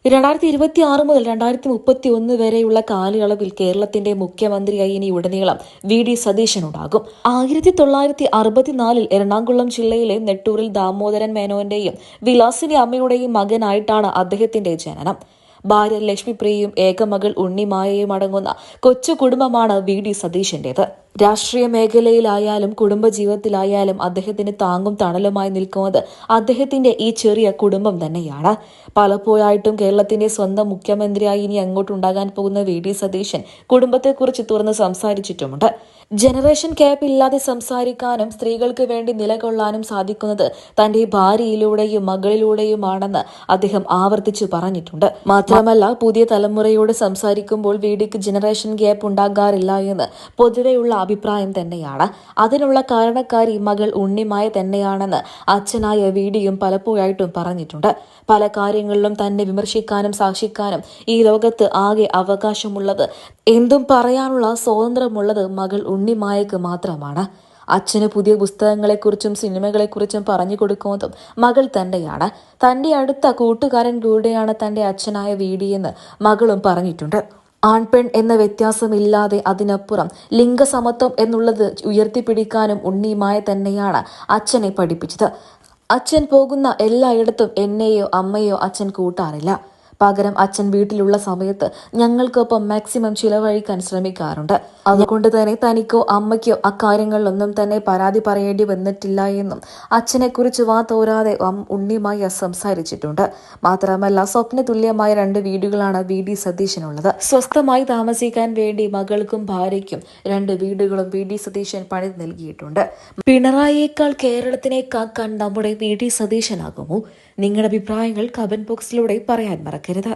2026 മുതൽ 2031 വരെയുള്ള കാലയളവിൽ കേരളത്തിന്റെ മുഖ്യമന്ത്രിയായി ഇനി ഉടനീളം വി.ഡി. സതീശനുണ്ടാകും. 1964 എറണാകുളം ജില്ലയിലെ നെട്ടൂരിൽ ദാമോദരൻ മേനോന്റെയും വിലാസിനി അമ്മയുടെയും മകനായിട്ടാണ് അദ്ദേഹത്തിന്റെ ജനനം. ഭാര്യ ലക്ഷ്മിപ്രിയയും ഏകമകൾ ഉണ്ണിമായയും അടങ്ങുന്ന കൊച്ചു കുടുംബമാണ് വി.ഡി. സതീശന്റേത്. രാഷ്ട്രീയ മേഖലയിലായാലും കുടുംബജീവിതത്തിലായാലും അദ്ദേഹത്തിന് താങ്ങും തണലുമായി നിൽക്കുന്നത് അദ്ദേഹത്തിന്റെ ഈ ചെറിയ കുടുംബം തന്നെയാണ്. പലപ്പോഴായിട്ടും കേരളത്തിന്റെ സ്വന്തം മുഖ്യമന്ത്രിയായി ഇനി അങ്ങോട്ടുണ്ടാകാൻ പോകുന്ന വി.ഡി. സതീശൻ കുടുംബത്തെക്കുറിച്ച് തുറന്ന് സംസാരിച്ചിട്ടുമുണ്ട്. ജനറേഷൻ ഗ്യാപ്പ് ഇല്ലാതെ സംസാരിക്കാനും സ്ത്രീകൾക്ക് വേണ്ടി നിലകൊള്ളാനും സാധിക്കുന്നത് തന്റെ ഭാര്യയിലൂടെയും മകളിലൂടെയുമാണെന്ന് അദ്ദേഹം ആവർത്തിച്ചു പറഞ്ഞിട്ടുണ്ട്. മാത്രമല്ല, പുതിയ തലമുറയോട് സംസാരിക്കുമ്പോൾ വി.ഡിക്ക് ജനറേഷൻ ഗ്യാപ്പ് ഉണ്ടാകാറില്ല എന്ന് പൊതുവെയുള്ള അഭിപ്രായം തന്നെയാണ്. അതിനുള്ള കാരണക്കാരി മകൾ ഉണ്ണിമായ തന്നെയാണെന്ന് അച്ഛനായ വി.ഡിയും പലപ്പോഴായിട്ടും പറഞ്ഞിട്ടുണ്ട്. പല കാര്യങ്ങളിലും തന്നെ വിമർശിക്കാനും സാക്ഷിക്കാനും ഈ ലോകത്ത് ആകെ അവകാശമുള്ളത്, എന്തും പറയാനുള്ള സ്വാതന്ത്ര്യമുള്ളത് മകൾ ഉണ്ണിമായക്ക് മാത്രമാണ്. അച്ഛന് പുതിയ പുസ്തകങ്ങളെക്കുറിച്ചും സിനിമകളെക്കുറിച്ചും പറഞ്ഞു കൊടുക്കുന്നതും മകൾ തന്നെയാണ്. തന്റെ അടുത്ത കൂട്ടുകാരൻ കൂടെയാണ് തന്റെ അച്ഛനായ വി.ഡി എന്ന് മകളും പറഞ്ഞിട്ടുണ്ട്. ആൺപെൺ എന്ന വ്യത്യാസമില്ലാതെ അതിനപ്പുറം ലിംഗസമത്വം എന്നുള്ളത് ഉയർത്തിപ്പിടിക്കാനും ഉണ്ണിമായ തന്നെയാണ് അച്ഛനെ പഠിപ്പിച്ചത്. അച്ഛൻ പോകുന്ന എല്ലായിടത്തും എന്നെയോ അമ്മയോ അച്ഛൻ കൂട്ടാറില്ല. പകരം അച്ഛൻ വീട്ടിലുള്ള സമയത്ത് ഞങ്ങൾക്കൊപ്പം മാക്സിമം ചിലവഴിക്കാൻ ശ്രമിക്കാറുണ്ട്. അതുകൊണ്ട് തന്നെ തനിക്കോ അമ്മയ്ക്കോ അക്കാര്യങ്ങളിലൊന്നും തന്നെ പരാതി പറയേണ്ടി വന്നിട്ടില്ല എന്നും അച്ഛനെക്കുറിച്ച് വാ തോരാതെ ഉണ്ണിമായ സംസാരിച്ചിട്ടുണ്ട്. മാത്രമല്ല, സ്വപ്ന തുല്യമായ 2 വീടുകളാണ് വി.ഡി. സതീശനുള്ളത്. സ്വസ്ഥമായി താമസിക്കാൻ വേണ്ടി മകൾക്കും ഭാര്യയ്ക്കും 2 വീടുകളും വി.ഡി. സതീശൻ പണി നൽകിയിട്ടുണ്ട്. പിണറായിയേക്കാൾ കേരളത്തിനെ കാക്കാൻ നമ്മുടെ വി.ഡി. സതീശനാകുമോ? നിങ്ങളുടെ അഭിപ്രായങ്ങൾ കമന്റ് ബോക്സിലൂടെ പറയാൻ മറക്കരുത്.